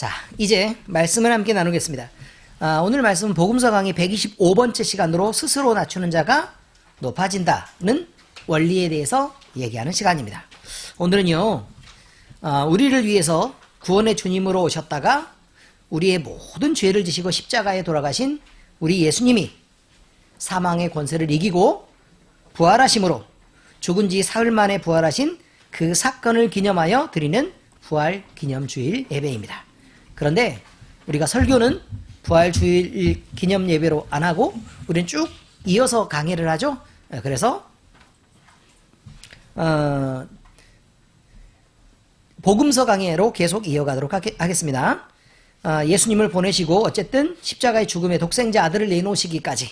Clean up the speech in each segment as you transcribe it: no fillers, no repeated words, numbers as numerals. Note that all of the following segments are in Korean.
자, 이제 말씀을 함께 나누겠습니다. 오늘 말씀은 복음서 강의 125번째 시간으로 스스로 낮추는 자가 높아진다는 원리에 대해서 얘기하는 시간입니다. 오늘은요, 우리를 위해서 구원의 주님으로 오셨다가 우리의 모든 죄를 지시고 십자가에 돌아가신 우리 예수님이 사망의 권세를 이기고 부활하심으로 죽은 지 사흘 만에 부활하신 그 사건을 기념하여 드리는 부활 기념주일 예배입니다. 그런데 우리가 설교는 부활 주일 기념 예배로 안 하고 우리는 쭉 이어서 강의를 하죠. 그래서 복음서 강의로 계속 이어가도록 하겠습니다. 예수님을 보내시고 어쨌든 십자가의 죽음의 독생자 아들을 내놓으시기까지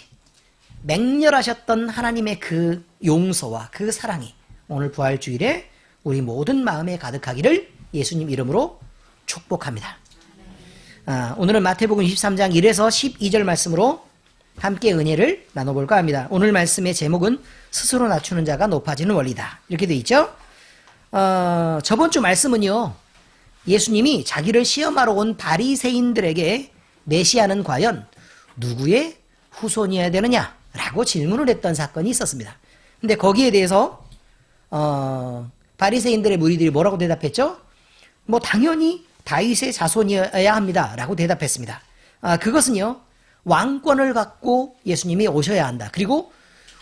맹렬하셨던 하나님의 그 용서와 그 사랑이 오늘 부활 주일에 우리 모든 마음에 가득하기를 예수님 이름으로 축복합니다. 오늘은 마태복음 23장 1에서 12절 말씀으로 함께 은혜를 나눠볼까 합니다. 오늘 말씀의 제목은 스스로 낮추는 자가 높아지는 원리다. 이렇게 되어 있죠. 저번 주 말씀은요, 예수님이 자기를 시험하러 온 바리새인들에게 메시아는 과연 누구의 후손이어야 되느냐 라고 질문을 했던 사건이 있었습니다. 근데 거기에 대해서 바리새인들의 무리들이 뭐라고 대답했죠? 뭐 당연히 다윗의 자손이어야 합니다 라고 대답했습니다. 그것은요, 왕권을 갖고 예수님이 오셔야 한다. 그리고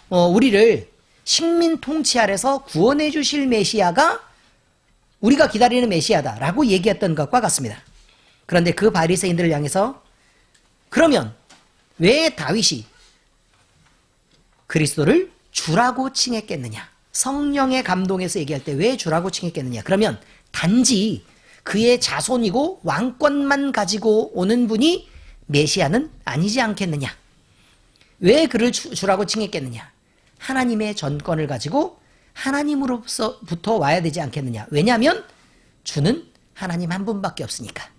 우리를 식민 통치 아래서 구원해 주실 메시아가 우리가 기다리는 메시아다 라고 얘기했던 것과 같습니다. 그런데 그 바리새인들을 향해서 그러면 왜 다윗이 그리스도를 주라고 칭했겠느냐, 성령의 감동에서 얘기할 때 왜 주라고 칭했겠느냐, 그러면 단지 그의 자손이고 왕권만 가지고 오는 분이 메시아는 아니지 않겠느냐, 왜 그를 주라고 칭했겠느냐, 하나님의 전권을 가지고 하나님으로부터 와야 되지 않겠느냐, 왜냐하면 주는 하나님 한 분밖에 없으니까.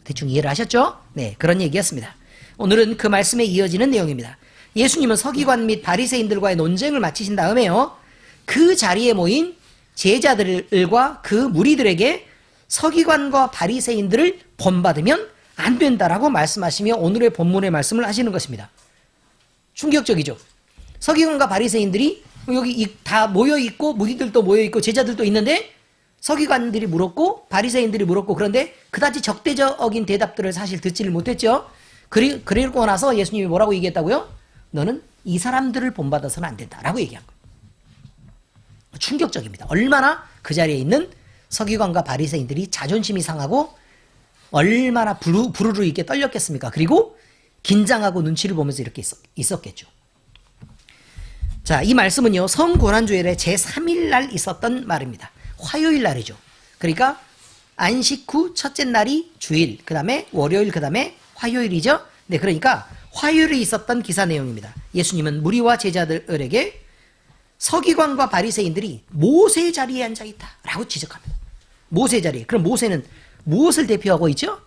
대충 이해를 하셨죠? 네, 그런 얘기였습니다. 오늘은 그 말씀에 이어지는 내용입니다. 예수님은 서기관 및 바리새인들과의 논쟁을 마치신 다음에요, 그 자리에 모인 제자들과 그 무리들에게 서기관과 바리새인들을 본받으면 안 된다라고 말씀하시며 오늘의 본문의 말씀을 하시는 것입니다. 충격적이죠? 서기관과 바리새인들이 여기 다 모여있고 무리들도 모여있고 제자들도 있는데 서기관들이 물었고 바리새인들이 물었고, 그런데 그다지 적대적인 대답들을 사실 듣지를 못했죠. 그리고 나서 예수님이 뭐라고 얘기했다고요? 너는 이 사람들을 본받아서는 안 된다라고 얘기한 거예요. 충격적입니다. 얼마나 그 자리에 있는 서기관과 바리새인들이 자존심이 상하고 얼마나 부르르 있게 떨렸겠습니까? 그리고 긴장하고 눈치를 보면서 이렇게 있었겠죠. 자, 이 말씀은요, 성고난주일에 제3일 날 있었던 말입니다. 화요일 날이죠. 그러니까 안식 후 첫째 날이 주일, 그 다음에 월요일, 그 다음에 화요일이죠. 네, 그러니까 화요일에 있었던 기사 내용입니다. 예수님은 무리와 제자들에게 서기관과 바리새인들이 모세 자리에 앉아있다라고 지적합니다. 모세 자리에. 그럼 모세는 무엇을 대표하고 있죠?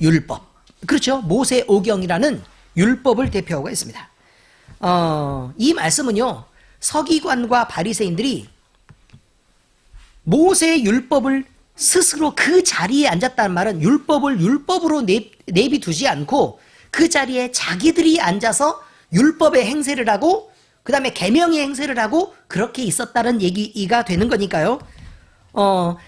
율법. 그렇죠. 모세 오경이라는 율법을 대표하고 있습니다. 이 말씀은요, 서기관과 바리새인들이 모세 율법을 스스로 그 자리에 앉았다는 말은 율법을 율법으로 내비두지 않고 그 자리에 자기들이 앉아서 율법의 행세를 하고 그 다음에 계명의 행세를 하고 그렇게 있었다는 얘기가 되는 거니까요.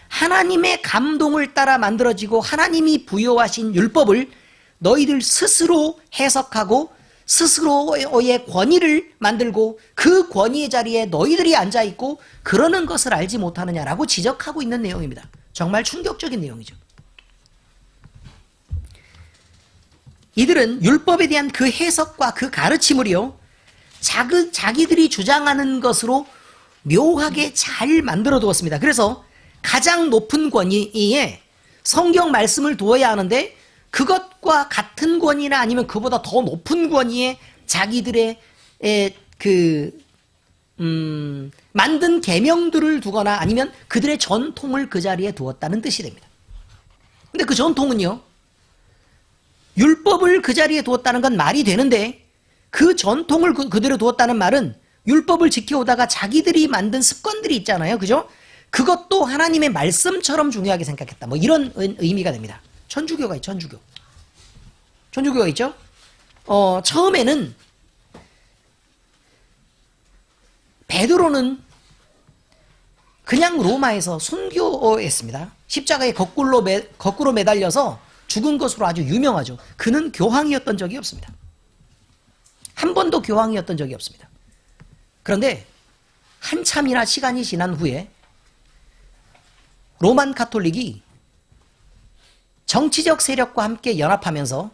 하나님의 감동을 따라 만들어지고 하나님이 부여하신 율법을 너희들 스스로 해석하고 스스로의 권위를 만들고 그 권위의 자리에 너희들이 앉아있고 그러는 것을 알지 못하느냐라고 지적하고 있는 내용입니다. 정말 충격적인 내용이죠. 이들은 율법에 대한 그 해석과 그 가르침을요, 자기들이 주장하는 것으로 묘하게 잘 만들어 두었습니다. 그래서 가장 높은 권위에 성경 말씀을 두어야 하는데 그것과 같은 권위나 아니면 그보다 더 높은 권위에 자기들의 만든 계명들을 두거나 아니면 그들의 전통을 그 자리에 두었다는 뜻이 됩니다. 근데 그 전통은요, 율법을 그 자리에 두었다는 건 말이 되는데 그 전통을 그대로 두었다는 말은 율법을 지켜오다가 자기들이 만든 습관들이 있잖아요. 그죠? 그것도 하나님의 말씀처럼 중요하게 생각했다. 뭐 이런 의미가 됩니다. 천주교가 있죠, 천주교. 천주교가 있죠? 처음에는 베드로는 그냥 로마에서 순교했습니다. 십자가에 거꾸로 매달려서 죽은 것으로 아주 유명하죠. 그는 교황이었던 적이 없습니다. 한 번도 교황이었던 적이 없습니다. 그런데 한참이나 시간이 지난 후에 로만 가톨릭이 정치적 세력과 함께 연합하면서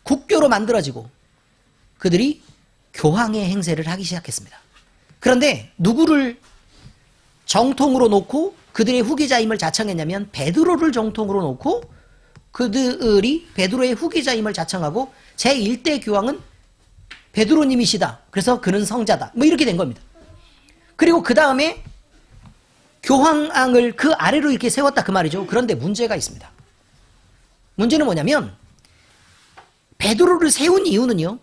국교로 만들어지고 그들이 교황의 행세를 하기 시작했습니다. 그런데 누구를 정통으로 놓고 그들의 후계자임을 자청했냐면 베드로를 정통으로 놓고 그들이 베드로의 후계자임을 자청하고 제1대 교황은 베드로님이시다. 그래서 그는 성자다. 뭐 이렇게 된 겁니다. 그리고 그 다음에 교황을 그 아래로 이렇게 세웠다 그 말이죠. 그런데 문제가 있습니다. 문제는 뭐냐면 베드로를 세운 이유는요.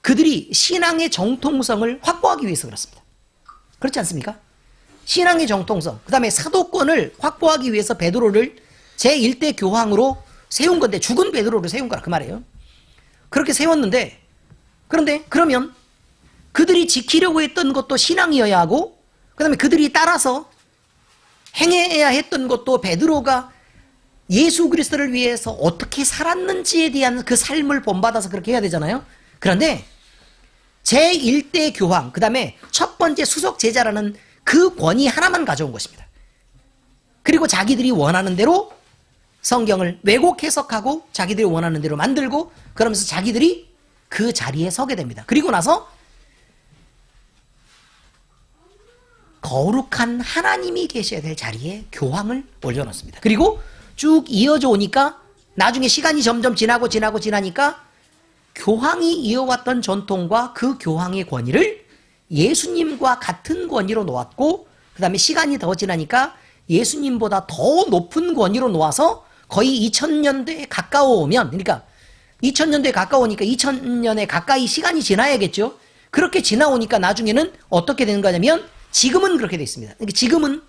그들이 신앙의 정통성을 확보하기 위해서 그렇습니다. 그렇지 않습니까? 신앙의 정통성, 그 다음에 사도권을 확보하기 위해서 베드로를 제1대 교황으로 세운 건데 죽은 베드로를 세운 거라 그 말이에요. 그렇게 세웠는데 그런데 그러면 그들이 지키려고 했던 것도 신앙이어야 하고 그 다음에 그들이 따라서 행해야 했던 것도 베드로가 예수 그리스도를 위해서 어떻게 살았는지에 대한 그 삶을 본받아서 그렇게 해야 되잖아요. 그런데 제1대 교황, 그 다음에 첫 번째 수석 제자라는 그 권위 하나만 가져온 것입니다. 그리고 자기들이 원하는 대로 성경을 왜곡 해석하고 자기들이 원하는 대로 만들고 그러면서 자기들이 그 자리에 서게 됩니다. 그리고 나서 거룩한 하나님이 계셔야 될 자리에 교황을 올려놓습니다. 그리고 쭉 이어져 오니까 나중에 시간이 점점 지나니까 교황이 이어왔던 전통과 그 교황의 권위를 예수님과 같은 권위로 놓았고 그 다음에 시간이 더 지나니까 예수님보다 더 높은 권위로 놓아서 거의 2000년대에 가까워오면 그러니까 2000년대에 가까우니까 2000년에 가까이 시간이 지나야겠죠. 그렇게 지나오니까 나중에는 어떻게 되는 거냐면 지금은 그렇게 되어 있습니다. 그러니까 지금은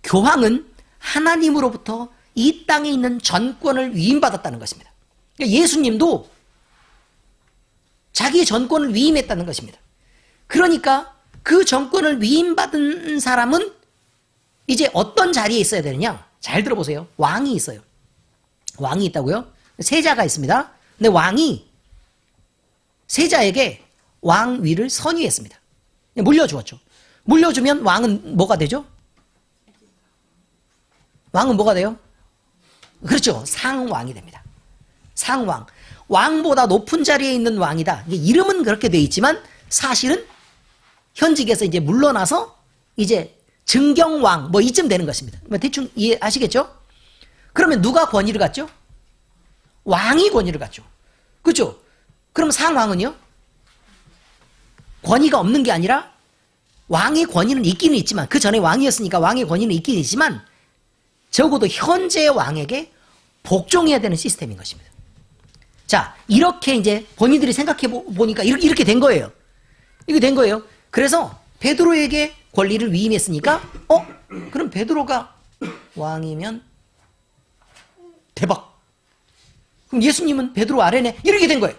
교황은 하나님으로부터 이 땅에 있는 전권을 위임받았다는 것입니다. 그러니까 예수님도 자기의 전권을 위임했다는 것입니다. 그러니까 그 전권을 위임받은 사람은 이제 어떤 자리에 있어야 되느냐? 잘 들어보세요. 왕이 있어요. 왕이 있다고요? 세자가 있습니다. 근데 왕이 세자에게 왕위를 선위했습니다. 물려주었죠. 물려주면 왕은 뭐가 되죠? 왕은 뭐가 돼요? 그렇죠. 상왕이 됩니다. 상왕. 왕보다 높은 자리에 있는 왕이다. 이름은 그렇게 되어 있지만 사실은 현직에서 이제 물러나서 이제 증경왕 뭐 이쯤 되는 것입니다. 대충 이해하시겠죠? 그러면 누가 권위를 갖죠? 왕이 권위를 갖죠. 그렇죠? 그럼 상왕은요? 권위가 없는 게 아니라 왕의 권위는 있기는 있지만 그 전에 왕이었으니까 왕의 권위는 있긴 있지만 적어도 현재 왕에게 복종해야 되는 시스템인 것입니다. 자, 이렇게 이제 본인들이 생각해 보니까 이렇게 된 거예요. 이렇게 된 거예요. 그래서 베드로에게 권리를 위임했으니까 그럼 베드로가 왕이면 대박. 그럼 예수님은 베드로 아래네. 이렇게 된 거예요.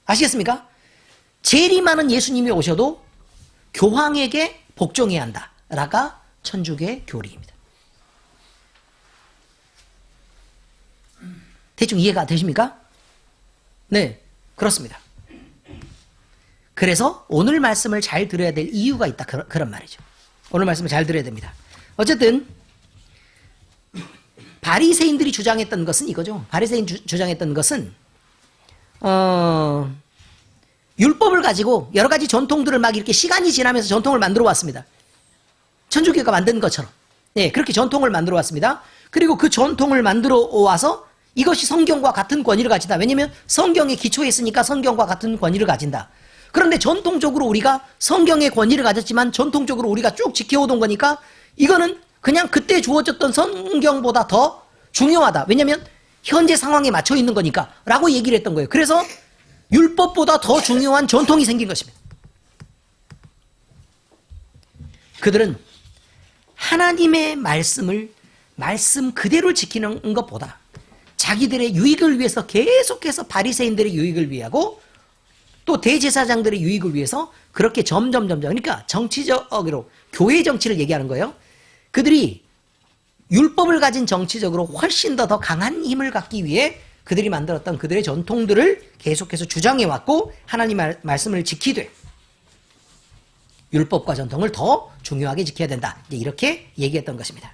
아시겠습니까? 재림하는 예수님이 오셔도 교황에게 복종해야 한다. 라가 천주교의 교리입니다. 대충 이해가 되십니까? 네, 그렇습니다. 그래서 오늘 말씀을 잘 들어야 될 이유가 있다. 그런 말이죠. 오늘 말씀을 잘 들어야 됩니다. 어쨌든 바리새인들이 주장했던 것은 이거죠. 바리새인 주장했던 것은 율법을 가지고 여러 가지 전통들을 막 이렇게 시간이 지나면서 전통을 만들어 왔습니다. 천주교가 만든 것처럼. 네, 그렇게 전통을 만들어 왔습니다. 그리고 그 전통을 만들어 와서 이것이 성경과 같은 권위를 가진다. 왜냐하면 성경에 기초에 있으니까 성경과 같은 권위를 가진다. 그런데 전통적으로 우리가 성경의 권위를 가졌지만 전통적으로 우리가 쭉 지켜오던 거니까 이거는 그냥 그때 주어졌던 성경보다 더 중요하다. 왜냐하면 현재 상황에 맞춰 있는 거니까 라고 얘기를 했던 거예요. 그래서 율법보다 더 중요한 전통이 생긴 것입니다. 그들은 하나님의 말씀 그대로 지키는 것보다 자기들의 유익을 위해서 계속해서 바리새인들의 유익을 위하고 또 대제사장들의 유익을 위해서 그렇게 점점 그러니까 정치적으로 교회 정치를 얘기하는 거예요. 그들이 율법을 가진 정치적으로 훨씬 더 강한 힘을 갖기 위해 그들이 만들었던 그들의 전통들을 계속해서 주장해왔고 하나님 말씀을 지키되 율법과 전통을 더 중요하게 지켜야 된다. 이렇게 얘기했던 것입니다.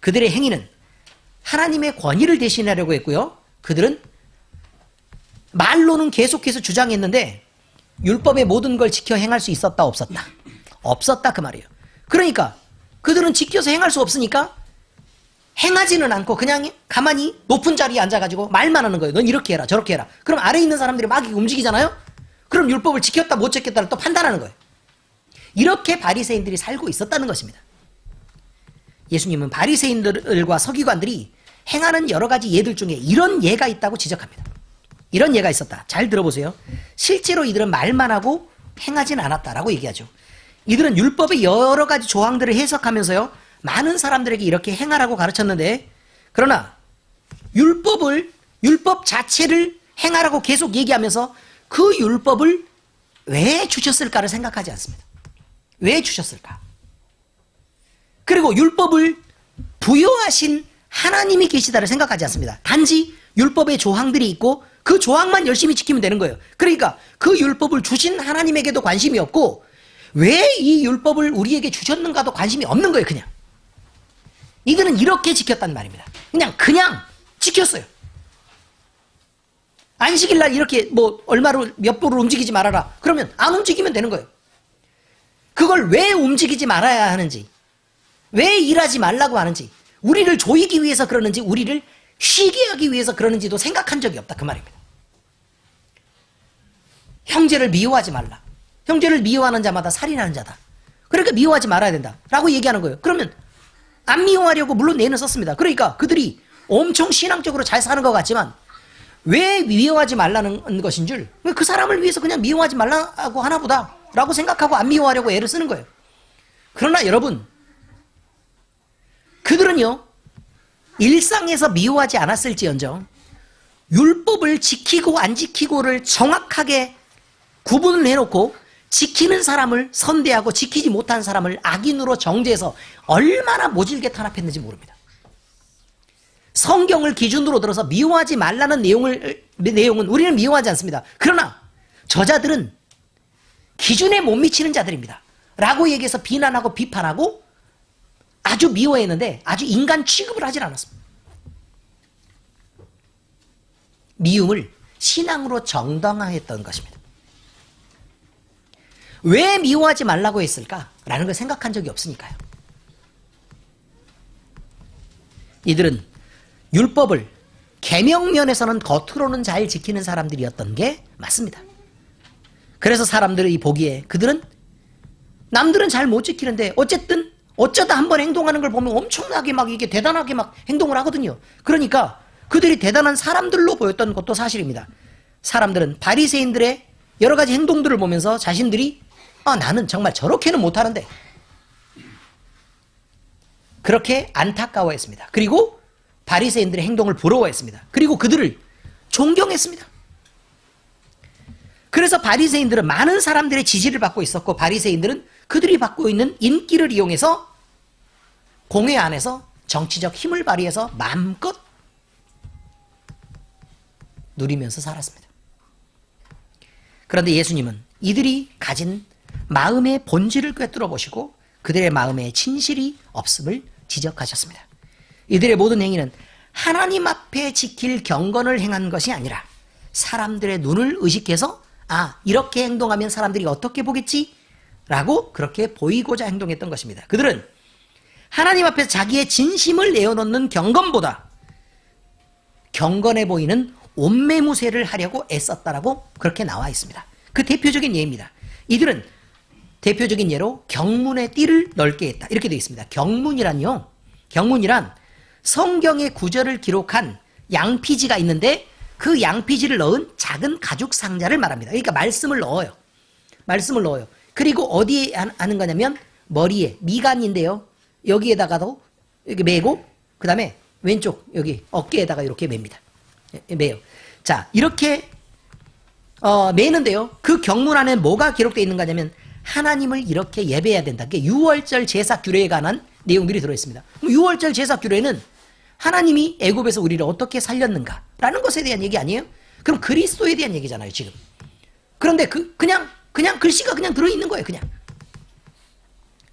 그들의 행위는 하나님의 권위를 대신하려고 했고요. 그들은 말로는 계속해서 주장했는데 율법의 모든 걸 지켜 행할 수 있었다 없었다? 없었다 그 말이에요. 그러니까 그들은 지켜서 행할 수 없으니까 행하지는 않고 그냥 가만히 높은 자리에 앉아가지고 말만 하는 거예요. 넌 이렇게 해라 저렇게 해라. 그럼 아래에 있는 사람들이 막 움직이잖아요. 그럼 율법을 지켰다 못 지켰다를 또 판단하는 거예요. 이렇게 바리새인들이 살고 있었다는 것입니다. 예수님은 바리새인들과 서기관들이 행하는 여러 가지 예들 중에 이런 예가 있다고 지적합니다. 이런 예가 있었다. 잘 들어보세요. 실제로 이들은 말만 하고 행하진 않았다라고 얘기하죠. 이들은 율법의 여러 가지 조항들을 해석하면서요, 많은 사람들에게 이렇게 행하라고 가르쳤는데, 그러나 율법 자체를 행하라고 계속 얘기하면서 그 율법을 왜 주셨을까를 생각하지 않습니다. 왜 주셨을까? 그리고 율법을 부여하신 하나님이 계시다를 생각하지 않습니다. 단지 율법의 조항들이 있고 그 조항만 열심히 지키면 되는 거예요. 그러니까 그 율법을 주신 하나님에게도 관심이 없고 왜 이 율법을 우리에게 주셨는가도 관심이 없는 거예요. 그냥 이들은 이렇게 지켰단 말입니다. 그냥 지켰어요. 안식일 날 이렇게 뭐 얼마로 몇 보를 움직이지 말아라. 그러면 안 움직이면 되는 거예요. 그걸 왜 움직이지 말아야 하는지, 왜 일하지 말라고 하는지, 우리를 조이기 위해서 그러는지, 우리를 쉬게 하기 위해서 그러는지도 생각한 적이 없다 그 말입니다. 형제를 미워하지 말라. 형제를 미워하는 자마다 살인하는 자다. 그러니까 미워하지 말아야 된다 라고 얘기하는 거예요. 그러면 안 미워하려고 물론 예는 썼습니다. 그러니까 그들이 엄청 신앙적으로 잘 사는 것 같지만 왜 미워하지 말라는 것인 줄, 그 사람을 위해서 그냥 미워하지 말라고 하나 보다 라고 생각하고 안 미워하려고 애를 쓰는 거예요. 그러나 여러분, 그들은요 일상에서 미워하지 않았을지언정 율법을 지키고 안 지키고를 정확하게 구분을 해놓고 지키는 사람을 선대하고 지키지 못한 사람을 악인으로 정죄해서 얼마나 모질게 탄압했는지 모릅니다. 성경을 기준으로 들어서 미워하지 말라는 내용은 우리는 미워하지 않습니다. 그러나 저자들은 기준에 못 미치는 자들입니다 라고 얘기해서 비난하고 비판하고 아주 미워했는데 아주 인간 취급을 하질 않았습니다. 미움을 신앙으로 정당화했던 것입니다. 왜 미워하지 말라고 했을까라는 걸 생각한 적이 없으니까요. 이들은 율법을 계명면에서는 겉으로는 잘 지키는 사람들이었던 게 맞습니다. 그래서 사람들이 보기에 그들은 남들은 잘 못 지키는데 어쨌든 어쩌다 한번 행동하는 걸 보면 엄청나게 막 이게 대단하게 막 행동을 하거든요. 그러니까 그들이 대단한 사람들로 보였던 것도 사실입니다. 사람들은 바리새인들의 여러 가지 행동들을 보면서 자신들이 나는 정말 저렇게는 못하는데 그렇게 안타까워했습니다. 그리고 바리새인들의 행동을 부러워했습니다. 그리고 그들을 존경했습니다. 그래서 바리새인들은 많은 사람들의 지지를 받고 있었고 바리새인들은 그들이 받고 있는 인기를 이용해서 공회 안에서 정치적 힘을 발휘해서 마음껏 누리면서 살았습니다. 그런데 예수님은 이들이 가진 마음의 본질을 꿰뚫어 보시고 그들의 마음에 진실이 없음을 지적하셨습니다. 이들의 모든 행위는 하나님 앞에 지킬 경건을 행한 것이 아니라 사람들의 눈을 의식해서 이렇게 행동하면 사람들이 어떻게 보겠지? 라고 그렇게 보이고자 행동했던 것입니다. 그들은 하나님 앞에서 자기의 진심을 내어놓는 경건보다 경건해 보이는 옷매무새를 하려고 애썼다라고 그렇게 나와 있습니다. 그 대표적인 예입니다. 이들은 대표적인 예로 경문의 띠를 넓게 했다 이렇게 되어 있습니다. 경문이란 성경의 구절을 기록한 양피지가 있는데 그 양피지를 넣은 작은 가죽 상자를 말합니다. 그러니까 말씀을 넣어요. 그리고 어디에 하는 거냐면 머리에, 미간인데요. 여기에다가도 이렇게 매고 그 다음에 왼쪽 여기 어깨에다가 이렇게 맵니다. 매요. 자, 이렇게 매는데요. 그 경문 안에 뭐가 기록되어 있는가 하냐면 하나님을 이렇게 예배해야 된다. 그게 유월절 제사 규례에 관한 내용들이 들어있습니다. 유월절 제사 규례는 하나님이 애굽에서 우리를 어떻게 살렸는가라는 것에 대한 얘기 아니에요? 그럼 그리스도에 대한 얘기잖아요, 지금. 그런데 그냥 글씨가 그냥 들어있는 거예요, 그냥.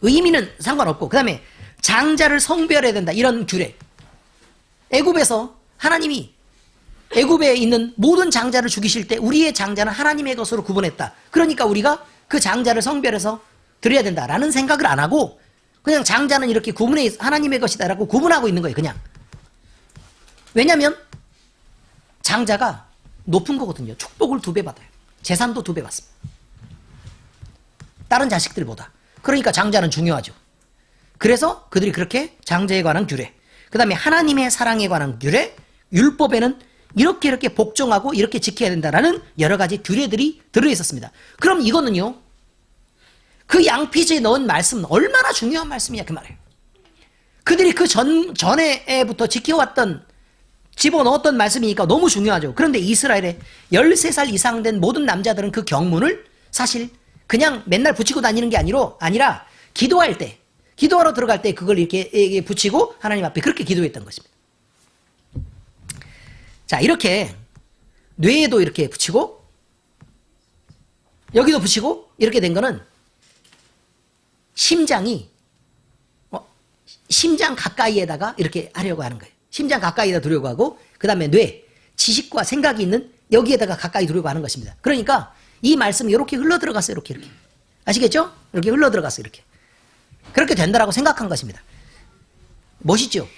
의미는 상관없고, 그 다음에 장자를 성별해야 된다, 이런 규례. 애굽에서 하나님이 애굽에 있는 모든 장자를 죽이실 때 우리의 장자는 하나님의 것으로 구분했다. 그러니까 우리가 그 장자를 성별해서 드려야 된다라는 생각을 안 하고 그냥 장자는 이렇게 구분해 하나님의 것이다라고 구분하고 있는 거예요, 그냥. 왜냐하면 장자가 높은 거거든요. 축복을 2배 받아요. 재산도 2배 받습니다. 다른 자식들보다. 그러니까 장자는 중요하죠. 그래서 그들이 그렇게 장자에 관한 규례, 그 다음에 하나님의 사랑에 관한 규례, 율법에는 이렇게 복종하고 이렇게 지켜야 된다라는 여러 가지 규례들이 들어있었습니다. 그럼 이거는요, 그 양피지에 넣은 말씀은 얼마나 중요한 말씀이냐 그 말이에요. 그들이 그 전에부터 지켜왔던, 집어넣었던 말씀이니까 너무 중요하죠. 그런데 이스라엘에 13살 이상 된 모든 남자들은 그 경문을 사실 그냥 맨날 붙이고 다니는 게 아니라 기도할 때, 기도하러 들어갈 때 그걸 이렇게 붙이고 하나님 앞에 그렇게 기도했던 것입니다. 자, 이렇게 뇌에도 이렇게 붙이고 여기도 붙이고 이렇게 된 거는 심장이 심장 가까이에다가 이렇게 하려고 하는 거예요. 심장 가까이에다 두려고 하고 그 다음에 뇌, 지식과 생각이 있는 여기에다가 가까이 두려고 하는 것입니다. 그러니까 이 말씀이 이렇게 흘러들어갔어요. 이렇게 아시겠죠? 이렇게 흘러들어갔어요. 이렇게 그렇게 된다라고 생각한 것입니다. 멋있죠?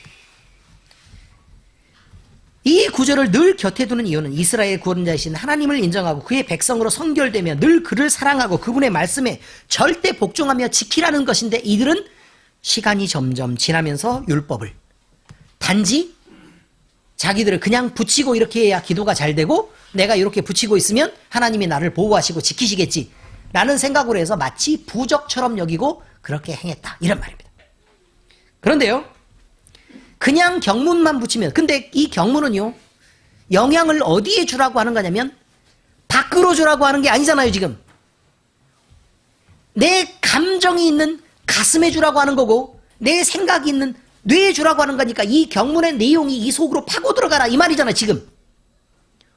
이 구절을 늘 곁에 두는 이유는 이스라엘 구원자이신 하나님을 인정하고 그의 백성으로 선결되며 늘 그를 사랑하고 그분의 말씀에 절대 복종하며 지키라는 것인데, 이들은 시간이 점점 지나면서 율법을 단지 자기들을 그냥 붙이고 이렇게 해야 기도가 잘 되고 내가 이렇게 붙이고 있으면 하나님이 나를 보호하시고 지키시겠지 라는 생각으로 해서 마치 부적처럼 여기고 그렇게 행했다, 이런 말입니다. 그런데요, 그냥 경문만 붙이면, 근데 이 경문은요, 영향을 어디에 주라고 하는 거냐면 밖으로 주라고 하는 게 아니잖아요. 지금 내 감정이 있는 가슴에 주라고 하는 거고 내 생각이 있는 뇌에 주라고 하는 거니까 이 경문의 내용이 이 속으로 파고 들어가라, 이 말이잖아요. 지금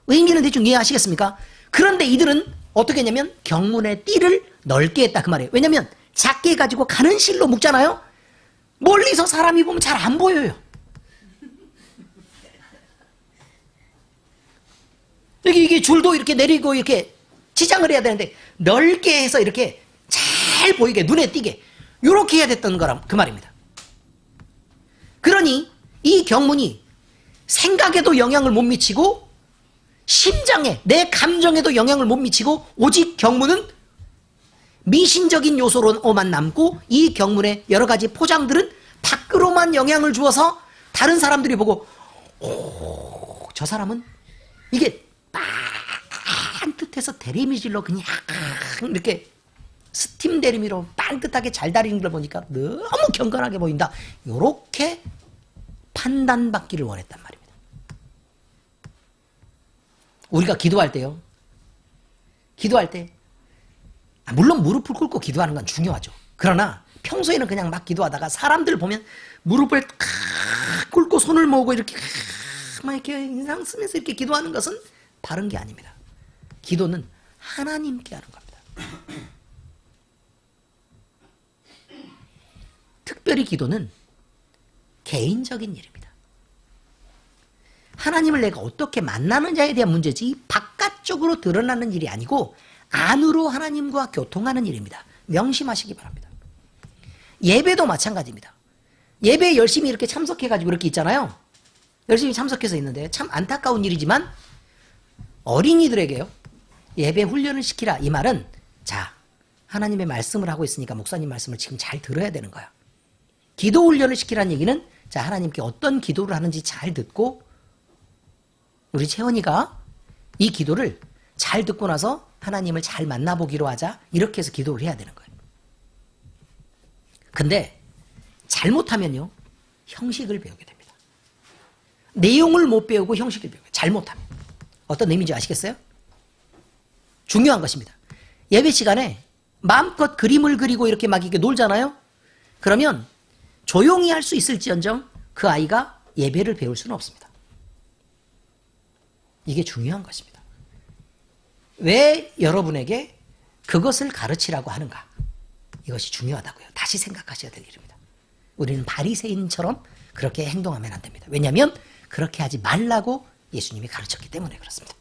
의미는 대충 이해하시겠습니까? 그런데 이들은 어떻게 했냐면 경문의 띠를 넓게 했다, 그 말이에요. 왜냐면 작게 가지고 가는 실로 묶잖아요. 멀리서 사람이 보면 잘 안 보여요. 여기 이게 줄도 이렇게 내리고 이렇게 지장을 해야 되는데 넓게 해서 이렇게 잘 보이게, 눈에 띄게 이렇게 해야 됐던 거라 그 말입니다. 그러니 이 경문이 생각에도 영향을 못 미치고 심장에, 내 감정에도 영향을 못 미치고 오직 경문은 미신적인 요소로만 남고 이 경문의 여러 가지 포장들은 밖으로만 영향을 주어서 다른 사람들이 보고 오, 저 사람은 이게 반듯해서 대리미질로 그냥 이렇게 스팀 대리미로 반듯하게 잘 다리는 걸 보니까 너무 경건하게 보인다, 이렇게 판단받기를 원했단 말입니다. 우리가 기도할 때요, 기도할 때 물론 무릎을 꿇고 기도하는 건 중요하죠. 그러나 평소에는 그냥 막 기도하다가 사람들 보면 무릎을 꿇고 손을 모으고 이렇게 막 이렇게 인상 쓰면서 이렇게 기도하는 것은 바른 게 아닙니다. 기도는 하나님께 하는 겁니다. 특별히 기도는 개인적인 일입니다. 하나님을 내가 어떻게 만나느냐에 대한 문제지 바깥쪽으로 드러나는 일이 아니고 안으로 하나님과 교통하는 일입니다. 명심하시기 바랍니다. 예배도 마찬가지입니다. 예배에 열심히 이렇게 참석해가지고 이렇게 있잖아요. 열심히 참석해서 있는데 참 안타까운 일이지만 어린이들에게요, 예배 훈련을 시키라, 이 말은 자, 하나님의 말씀을 하고 있으니까 목사님 말씀을 지금 잘 들어야 되는 거야. 기도 훈련을 시키라는 얘기는 자, 하나님께 어떤 기도를 하는지 잘 듣고 우리 채원이가 이 기도를 잘 듣고 나서 하나님을 잘 만나보기로 하자, 이렇게 해서 기도를 해야 되는 거예요. 근데 잘못하면요, 형식을 배우게 됩니다. 내용을 못 배우고 형식을 배우게, 잘못하면. 어떤 의미인지 아시겠어요? 중요한 것입니다. 예배 시간에 마음껏 그림을 그리고 이렇게 막 이렇게 놀잖아요? 그러면 조용히 할 수 있을지언정 그 아이가 예배를 배울 수는 없습니다. 이게 중요한 것입니다. 왜 여러분에게 그것을 가르치라고 하는가? 이것이 중요하다고요. 다시 생각하셔야 될 일입니다. 우리는 바리새인처럼 그렇게 행동하면 안 됩니다. 왜냐하면 그렇게 하지 말라고 예수님이 가르쳤기 때문에 그렇습니다.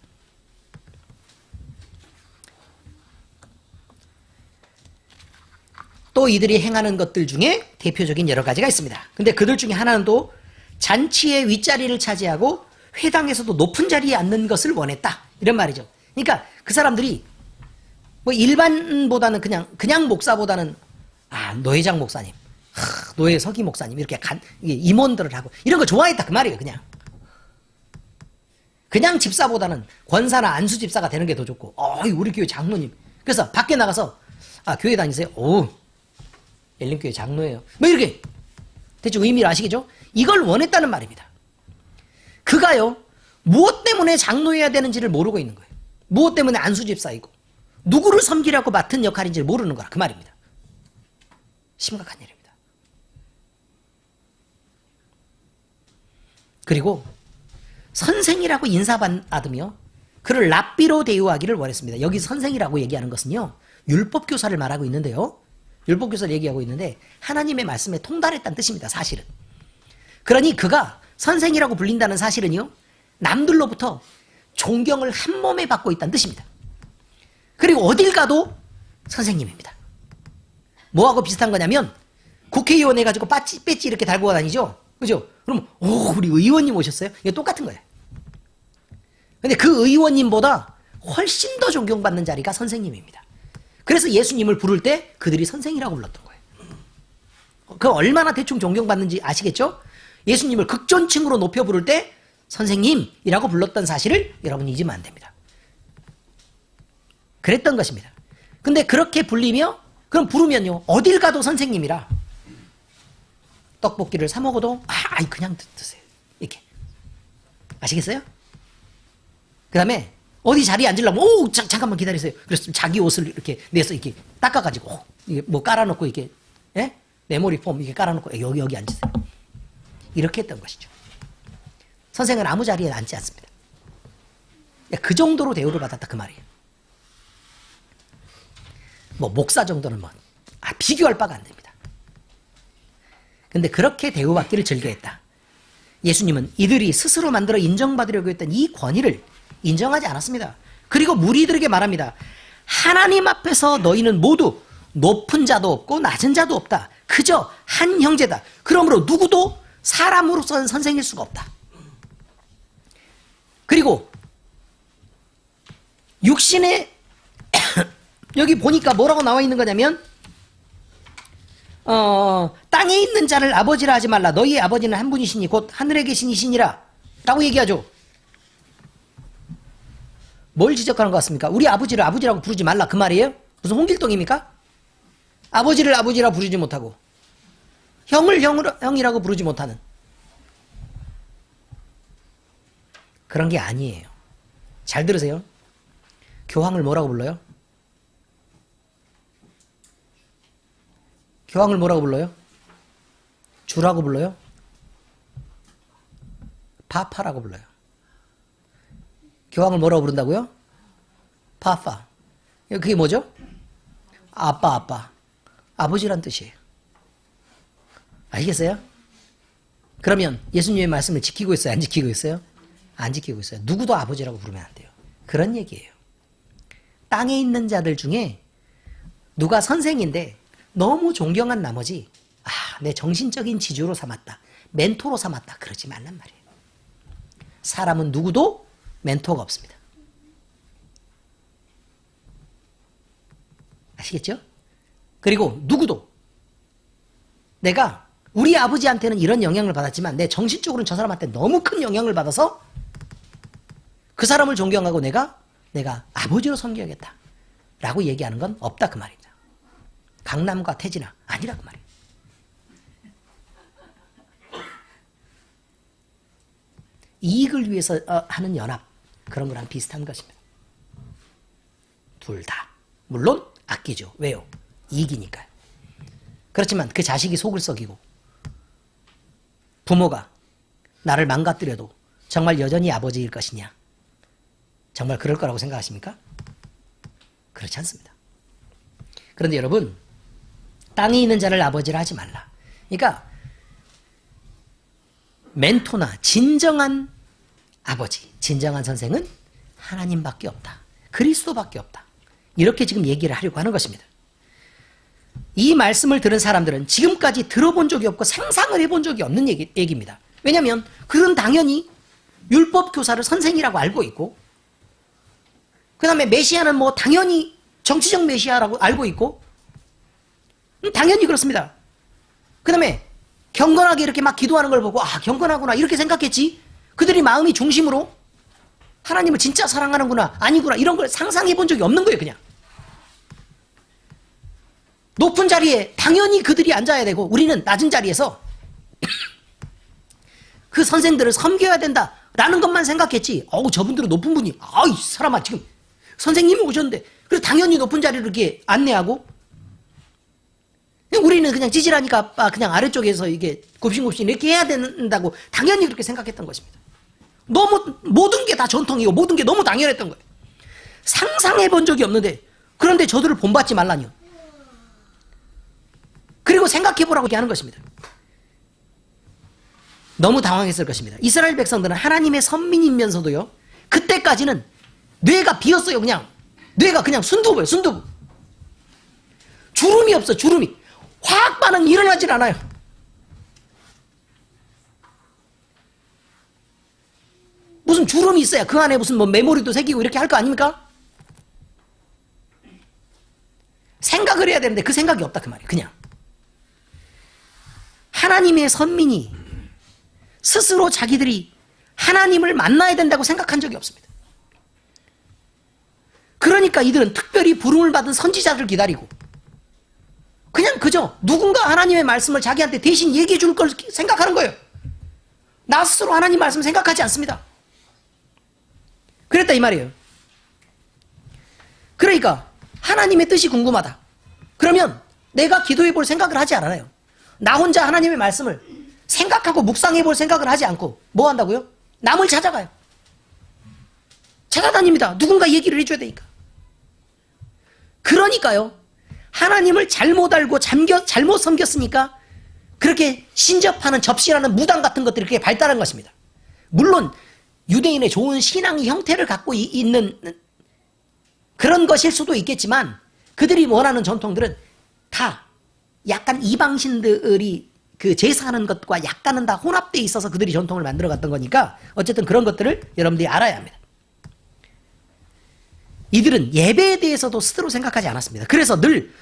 또 이들이 행하는 것들 중에 대표적인 여러 가지가 있습니다. 근데 그들 중에 하나는 또 잔치의 윗자리를 차지하고 회당에서도 높은 자리에 앉는 것을 원했다. 이런 말이죠. 그러니까 그 사람들이 뭐 일반보다는 그냥 목사보다는 노회장 목사님, 노회 서기 목사님 이렇게 임원들을 하고 이런 거 좋아했다 그 말이에요. 그냥 집사보다는 권사나 안수 집사가 되는 게 더 좋고, 우리 교회 장로님. 그래서 밖에 나가서 교회 다니세요? 엘림교회 장로예요. 뭐 이렇게 대충 의미를 아시겠죠? 이걸 원했다는 말입니다. 그가요, 무엇 때문에 장로해야 되는지를 모르고 있는 거예요. 무엇 때문에 안수집사이고 누구를 섬기라고 맡은 역할인지를 모르는 거라 그 말입니다. 심각한 일입니다. 그리고 선생이라고 인사받으며 그를 랍비로 대우하기를 원했습니다. 여기 선생이라고 얘기하는 것은요, 율법교사를 말하고 있는데요, 율법교사를 얘기하고 있는데 하나님의 말씀에 통달했다는 뜻입니다. 사실은. 그러니 그가 선생이라고 불린다는 사실은요, 남들로부터 존경을 한 몸에 받고 있다는 뜻입니다. 그리고 어딜 가도 선생님입니다. 뭐하고 비슷한 거냐면 국회의원 해가지고 배지 이렇게 달고 다니죠. 그죠? 그럼 우리 의원님 오셨어요? 이게 똑같은 거예요. 근데 그 의원님보다 훨씬 더 존경받는 자리가 선생님입니다. 그래서 예수님을 부를 때 그들이 선생이라고 불렀던 거예요. 그 얼마나 대충 존경받는지 아시겠죠? 예수님을 극존칭으로 높여 부를 때 선생님이라고 불렀던 사실을 여러분이 잊으면 안 됩니다. 그랬던 것입니다. 근데 그렇게 불리며 그럼 부르면요, 어딜 가도 선생님이라 떡볶이를 사 먹어도 그냥 드세요. 이렇게. 아시겠어요? 그 다음에 어디 자리에 앉으려면 잠깐만 기다리세요. 그래서 자기 옷을 이렇게 내서 이렇게 닦아가지고 이게 뭐 깔아놓고 이렇게 메모리 폼 이렇게 깔아놓고 여기 앉으세요. 이렇게 했던 것이죠. 선생은 아무 자리에 앉지 않습니다. 그 정도로 대우를 받았다 그 말이에요. 뭐 목사 정도는 비교할 바가 안 됩니다. 근데 그렇게 대우받기를 즐겨했다. 예수님은 이들이 스스로 만들어 인정받으려고 했던 이 권위를 인정하지 않았습니다. 그리고 무리들에게 말합니다. 하나님 앞에서 너희는 모두 높은 자도 없고 낮은 자도 없다. 그저 한 형제다. 그러므로 누구도 사람으로서는 선생일 수가 없다. 그리고 육신의 여기 보니까 뭐라고 나와 있는 거냐면 땅에 있는 자를 아버지라 하지 말라. 너희의 아버지는 한 분이시니 곧 하늘에 계신 이시니라 라고 얘기하죠. 뭘 지적하는 것 같습니까? 우리 아버지를 아버지라고 부르지 말라 그 말이에요? 무슨 홍길동입니까? 아버지를 아버지라 부르지 못하고 형을 형이라고 부르지 못하는 그런 게 아니에요. 잘 들으세요. 교황을 뭐라고 불러요? 교황을 뭐라고 불러요? 주라고 불러요? 파파라고 불러요. 교황을 뭐라고 부른다고요? 파파. 그게 뭐죠? 아빠. 아버지란 뜻이에요. 아시겠어요? 그러면 예수님의 말씀을 지키고 있어요? 안 지키고 있어요? 안 지키고 있어요. 누구도 아버지라고 부르면 안 돼요. 그런 얘기예요. 땅에 있는 자들 중에 누가 선생인데 너무 존경한 나머지 내 정신적인 지주로 삼았다. 멘토로 삼았다. 그러지 말란 말이에요. 사람은 누구도 멘토가 없습니다. 아시겠죠? 그리고 누구도 내가 우리 아버지한테는 이런 영향을 받았지만 내 정신적으로는 저 사람한테 너무 큰 영향을 받아서 그 사람을 존경하고 내가 아버지로 섬겨야겠다 라고 얘기하는 건 없다 그 말입니다. 강남과 태진아 아니라 그 말이에요. 이익을 위해서 하는 연합, 그런 거랑 비슷한 것입니다. 둘 다. 물론 아끼죠. 왜요? 이익이니까요. 그렇지만 그 자식이 속을 썩이고 부모가 나를 망가뜨려도 정말 여전히 아버지일 것이냐? 정말 그럴 거라고 생각하십니까? 그렇지 않습니다. 그런데 여러분, 땅에 있는 자를 아버지라 하지 말라. 그러니까 멘토나 진정한 아버지, 진정한 선생은 하나님밖에 없다. 그리스도밖에 없다. 이렇게 지금 얘기를 하려고 하는 것입니다. 이 말씀을 들은 사람들은 지금까지 들어본 적이 없고 상상을 해본 적이 없는 얘기입니다. 왜냐하면 그들은 당연히 율법 교사를 선생이라고 알고 있고, 그 다음에 메시아는 뭐 당연히 정치적 메시아라고 알고 있고, 당연히 그렇습니다. 그 다음에 경건하게 이렇게 막 기도하는 걸 보고 아, 경건하구나 이렇게 생각했지, 그들이 마음이 중심으로 하나님을 진짜 사랑하는구나 아니구나 이런 걸 상상해 본 적이 없는 거예요. 그냥 높은 자리에 당연히 그들이 앉아야 되고 우리는 낮은 자리에서 그 선생들을 섬겨야 된다라는 것만 생각했지, 어우 저분들은 높은 분이, 아이 사람아 지금 선생님이 오셨는데, 그래서 당연히 높은 자리를 이렇게 안내하고, 우리는 그냥 찌질하니까 그냥 아래쪽에서 이게 굽신굽신 이렇게 해야 된다고 당연히 그렇게 생각했던 것입니다. 너무 모든 게 다 전통이고 모든 게 너무 당연했던 거예요. 상상해 본 적이 없는데, 그런데 저들을 본받지 말라니요. 그리고 생각해 보라고 이렇게 하는 것입니다. 너무 당황했을 것입니다. 이스라엘 백성들은 하나님의 선민이면서도요, 그때까지는 뇌가 비었어요. 그냥 뇌가 그냥 순두부예요. 순두부. 주름이 없어. 주름이. 화학 반응이 일어나질 않아요. 무슨 주름이 있어야 그 안에 무슨 뭐 메모리도 새기고 이렇게 할 거 아닙니까? 생각을 해야 되는데 그 생각이 없다 그 말이에요. 그냥 하나님의 선민이 스스로 자기들이 하나님을 만나야 된다고 생각한 적이 없습니다. 그러니까 이들은 특별히 부름을 받은 선지자들을 기다리고 그냥 그저 누군가 하나님의 말씀을 자기한테 대신 얘기해 줄 걸 생각하는 거예요. 나 스스로 하나님 말씀 생각하지 않습니다. 그랬다 이 말이에요. 그러니까 하나님의 뜻이 궁금하다. 그러면 내가 기도해 볼 생각을 하지 않아요. 나 혼자 하나님의 말씀을 생각하고 묵상해 볼 생각을 하지 않고 뭐 한다고요? 남을 찾아가요. 찾아다닙니다. 누군가 얘기를 해줘야 되니까. 그러니까요, 하나님을 잘못 알고 잘못 섬겼으니까 그렇게 신접하는 접신하는 무당 같은 것들이 그렇게 발달한 것입니다. 물론 유대인의 좋은 신앙의 형태를 갖고 있는 그런 것일 수도 있겠지만, 그들이 원하는 전통들은 다 약간 이방신들이 그 제사하는 것과 약간은 다 혼합되어 있어서 그들이 전통을 만들어 갔던 거니까 어쨌든 그런 것들을 여러분들이 알아야 합니다. 이들은 예배에 대해서도 스스로 생각하지 않았습니다. 그래서 늘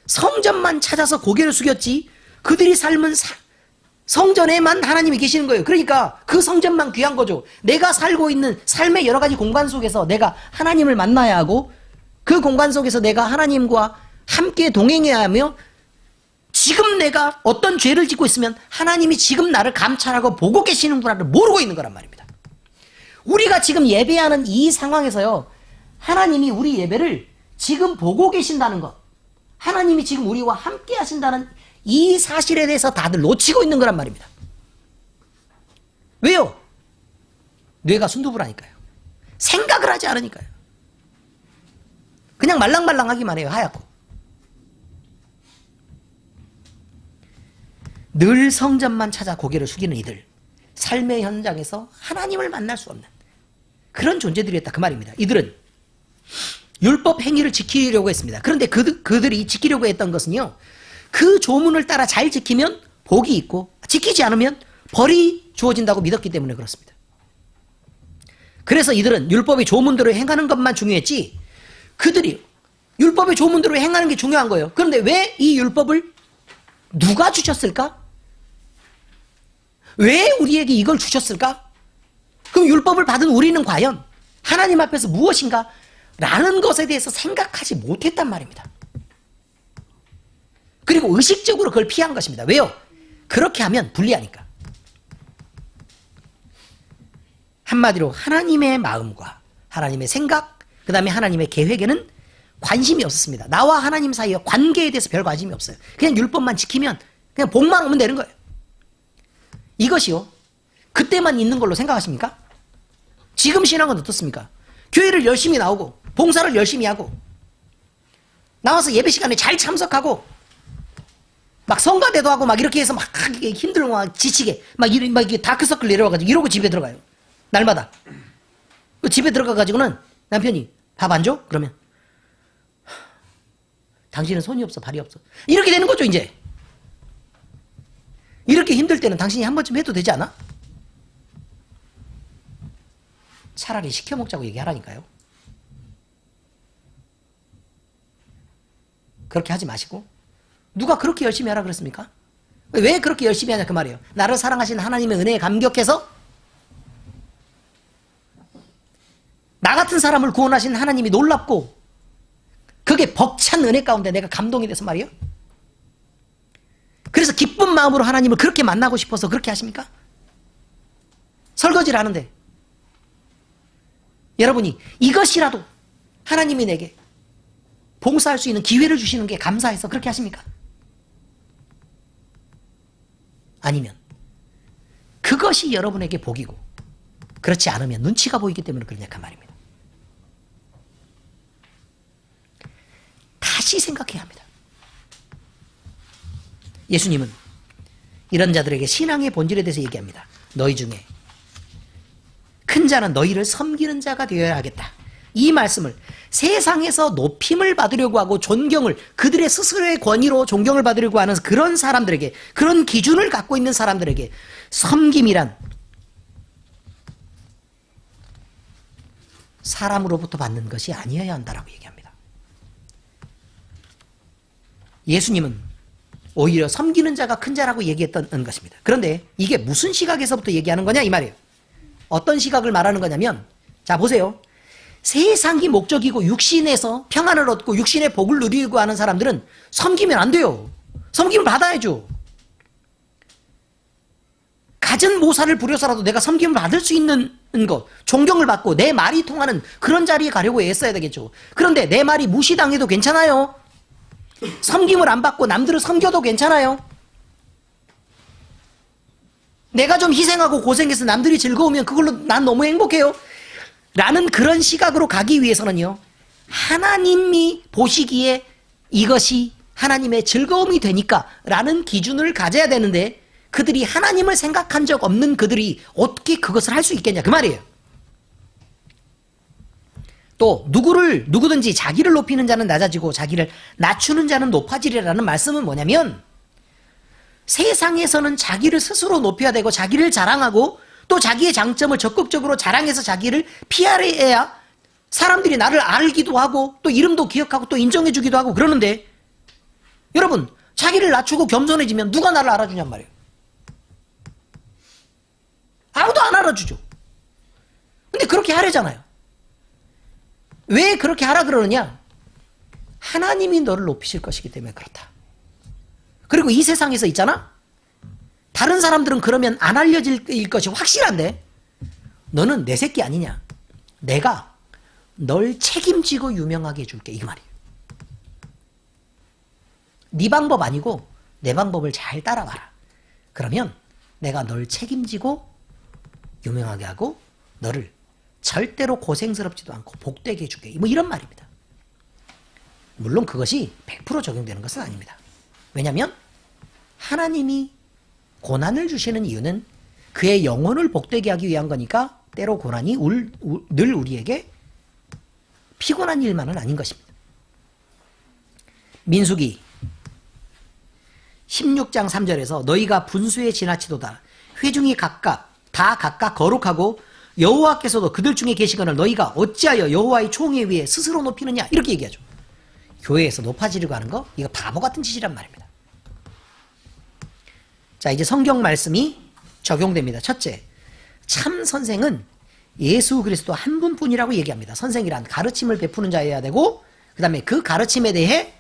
성전만 찾아서 고개를 숙였지, 그들이 삶은 성전에만 하나님이 계시는 거예요. 그러니까 그 성전만 귀한 거죠. 내가 살고 있는 삶의 여러 가지 공간 속에서 내가 하나님을 만나야 하고, 그 공간 속에서 내가 하나님과 함께 동행해야 하며, 지금 내가 어떤 죄를 짓고 있으면 하나님이 지금 나를 감찰하고 보고 계시는구나를 모르고 있는 거란 말입니다. 우리가 지금 예배하는 이 상황에서요, 하나님이 우리 예배를 지금 보고 계신다는 것, 하나님이 지금 우리와 함께 하신다는 이 사실에 대해서 다들 놓치고 있는 거란 말입니다. 왜요? 뇌가 순두부라니까요. 생각을 하지 않으니까요. 그냥 말랑말랑하기만 해요. 하얗고. 늘 성전만 찾아 고개를 숙이는 이들, 삶의 현장에서 하나님을 만날 수 없는 그런 존재들이었다 그 말입니다. 이들은 율법 행위를 지키려고 했습니다. 그런데 그들이 지키려고 했던 것은요, 그 조문을 따라 잘 지키면 복이 있고 지키지 않으면 벌이 주어진다고 믿었기 때문에 그렇습니다. 그래서 이들은 율법의 조문대로 행하는 것만 중요했지, 그들이 율법의 조문대로 행하는 게 중요한 거예요. 그런데 왜 이 율법을 누가 주셨을까? 왜 우리에게 이걸 주셨을까? 그럼 율법을 받은 우리는 과연 하나님 앞에서 무엇인가? 라는 것에 대해서 생각하지 못했단 말입니다. 그리고 의식적으로 그걸 피한 것입니다. 왜요? 그렇게 하면 불리하니까. 한마디로 하나님의 마음과 하나님의 생각, 그 다음에 하나님의 계획에는 관심이 없었습니다. 나와 하나님 사이의 관계에 대해서 별 관심이 없어요. 그냥 율법만 지키면, 그냥 복만 오면 되는 거예요. 이것이요, 그때만 있는 걸로 생각하십니까? 지금 신앙은 어떻습니까? 교회를 열심히 나오고 봉사를 열심히 하고 나와서 예배 시간에 잘 참석하고 막 성가대도 하고 막 이렇게 해서 막 힘들고 막 지치게 막 이렇게 다크서클 내려와가지고 이러고 집에 들어가요. 날마다. 집에 들어가가지고는 남편이 밥 안 줘? 그러면 당신은 손이 없어 발이 없어. 이렇게 되는 거죠 이제. 이렇게 힘들 때는 당신이 한 번쯤 해도 되지 않아? 차라리 시켜 먹자고 얘기하라니까요. 그렇게 하지 마시고. 누가 그렇게 열심히 하라 그랬습니까? 왜 그렇게 열심히 하냐 그 말이에요. 나를 사랑하시는 하나님의 은혜에 감격해서 나 같은 사람을 구원하신 하나님이 놀랍고 그게 벅찬 은혜 가운데 내가 감동이 돼서 말이에요. 그래서 기쁜 마음으로 하나님을 그렇게 만나고 싶어서 그렇게 하십니까? 설거지를 하는데 여러분이 이것이라도 하나님이 내게 봉사할 수 있는 기회를 주시는 게 감사해서 그렇게 하십니까? 아니면 그것이 여러분에게 복이고 그렇지 않으면 눈치가 보이기 때문에 그러냐 그 말입니다. 다시 생각해야 합니다. 예수님은 이런 자들에게 신앙의 본질에 대해서 얘기합니다. 너희 중에 큰 자는 너희를 섬기는 자가 되어야 하겠다. 이 말씀을 세상에서 높임을 받으려고 하고 존경을 그들의 스스로의 권위로 존경을 받으려고 하는 그런 사람들에게, 그런 기준을 갖고 있는 사람들에게 섬김이란 사람으로부터 받는 것이 아니어야 한다라고 얘기합니다. 예수님은 오히려 섬기는 자가 큰 자라고 얘기했던 것입니다. 그런데 이게 무슨 시각에서부터 얘기하는 거냐 이 말이에요. 어떤 시각을 말하는 거냐면, 자 보세요. 세상이 목적이고 육신에서 평안을 얻고 육신의 복을 누리려고 하는 사람들은 섬기면 안 돼요. 섬김을 받아야죠. 갖은 모사를 부려서라도 내가 섬김을 받을 수 있는 것, 존경을 받고 내 말이 통하는 그런 자리에 가려고 애써야 되겠죠. 그런데 내 말이 무시당해도 괜찮아요. 섬김을 안 받고 남들을 섬겨도 괜찮아요. 내가 좀 희생하고 고생해서 남들이 즐거우면 그걸로 난 너무 행복해요. 라는 그런 시각으로 가기 위해서는요, 하나님이 보시기에 이것이 하나님의 즐거움이 되니까 라는 기준을 가져야 되는데, 그들이 하나님을 생각한 적 없는 그들이 어떻게 그것을 할 수 있겠냐 그 말이에요. 또 누구든지 자기를 높이는 자는 낮아지고 자기를 낮추는 자는 높아지리라는 말씀은 뭐냐면, 세상에서는 자기를 스스로 높여야 되고 자기를 자랑하고 또 자기의 장점을 적극적으로 자랑해서 자기를 PR해야 사람들이 나를 알기도 하고 또 이름도 기억하고 또 인정해 주기도 하고 그러는데, 여러분 자기를 낮추고 겸손해지면 누가 나를 알아주냔 말이에요. 아무도 안 알아주죠. 근데 그렇게 하려잖아요. 왜 그렇게 하라 그러느냐? 하나님이 너를 높이실 것이기 때문에 그렇다. 그리고 이 세상에서 있잖아, 다른 사람들은 그러면 안 알려질 것이 확실한데 너는 내 새끼 아니냐, 내가 널 책임지고 유명하게 해줄게, 이 말이에요. 네 방법 아니고 내 방법을 잘 따라와라. 그러면 내가 널 책임지고 유명하게 하고 너를 절대로 고생스럽지도 않고 복되게 해줄게, 뭐 이런 말입니다. 물론 그것이 100% 적용되는 것은 아닙니다. 왜냐하면 하나님이 고난을 주시는 이유는 그의 영혼을 복되게 하기 위한 거니까 때로 고난이 늘 우리에게 피곤한 일만은 아닌 것입니다. 민수기 16장 3절에서 너희가 분수에 지나치도다. 회중이 각각 거룩하고 여호와께서도 그들 중에 계시거늘 너희가 어찌하여 여호와의 총에 위해 스스로 높이느냐, 이렇게 얘기하죠. 교회에서 높아지려고 하는 거, 이거 바보 같은 짓이란 말입니다. 자, 이제 성경 말씀이 적용됩니다. 첫째, 참 선생은 예수 그리스도 한 분뿐이라고 얘기합니다. 선생이란 가르침을 베푸는 자여야 되고, 그 다음에 그 가르침에 대해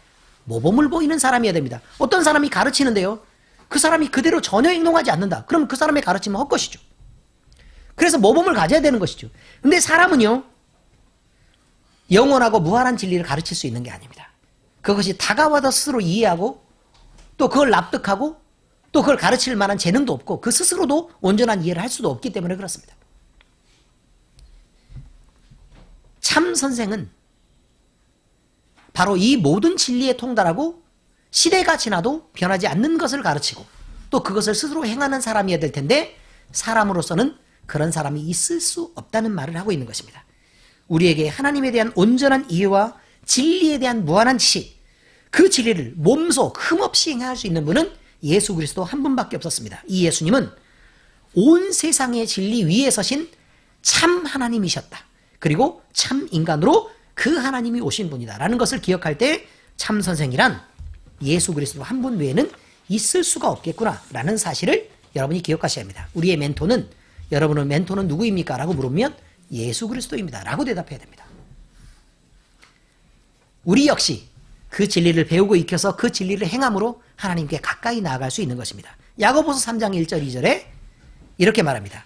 모범을 보이는 사람이어야 됩니다. 어떤 사람이 가르치는데요, 그 사람이 그대로 전혀 행동하지 않는다. 그럼 그 사람의 가르침은 헛것이죠. 그래서 모범을 가져야 되는 것이죠. 근데 사람은요, 영원하고 무한한 진리를 가르칠 수 있는 게 아닙니다. 그것이 다가와서 스스로 이해하고 또 그걸 납득하고 또 그걸 가르칠 만한 재능도 없고 그 스스로도 온전한 이해를 할 수도 없기 때문에 그렇습니다. 참 선생은 바로 이 모든 진리에 통달하고 시대가 지나도 변하지 않는 것을 가르치고 또 그것을 스스로 행하는 사람이어야 될 텐데 사람으로서는 그런 사람이 있을 수 없다는 말을 하고 있는 것입니다. 우리에게 하나님에 대한 온전한 이해와 진리에 대한 무한한 지식, 그 진리를 몸소 흠없이 행할 수 있는 분은 예수 그리스도 한 분밖에 없었습니다. 이 예수님은 온 세상의 진리 위에 서신 참 하나님이셨다. 그리고 참 인간으로 그 하나님이 오신 분이다 라는 것을 기억할 때 참 선생이란 예수 그리스도 한 분 외에는 있을 수가 없겠구나 라는 사실을 여러분이 기억하셔야 합니다. 우리의 멘토는, 여러분의 멘토는 누구입니까? 라고 물으면 예수 그리스도입니다 라고 대답해야 됩니다. 우리 역시 그 진리를 배우고 익혀서 그 진리를 행함으로 하나님께 가까이 나아갈 수 있는 것입니다. 야고보서 3장 1절 2절에 이렇게 말합니다.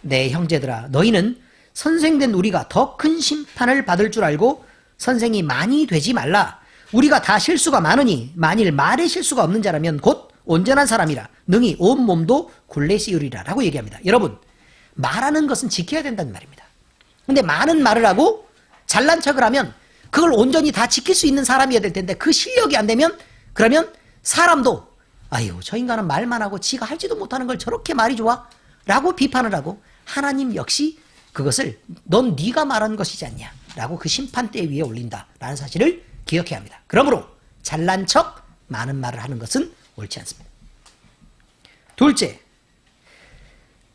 내 형제들아, 너희는 선생된 우리가 더 큰 심판을 받을 줄 알고 선생이 많이 되지 말라. 우리가 다 실수가 많으니 만일 말에 실수가 없는 자라면 곧 온전한 사람이라 능히 온 몸도 굴레 씌우리라 라고 얘기합니다. 여러분, 말하는 것은 지켜야 된다는 말입니다. 근데 많은 말을 하고 잘난 척을 하면 그걸 온전히 다 지킬 수 있는 사람이어야 될 텐데 그 실력이 안 되면 그러면 사람도 아유 저 인간은 말만 하고 지가 할지도 못하는 걸 저렇게 말이 좋아? 라고 비판을 하고 하나님 역시 그것을 넌 네가 말한 것이지 않냐 라고 그 심판대 위에 올린다 라는 사실을 기억해야 합니다. 그러므로 잘난 척 많은 말을 하는 것은 옳지 않습니다. 둘째,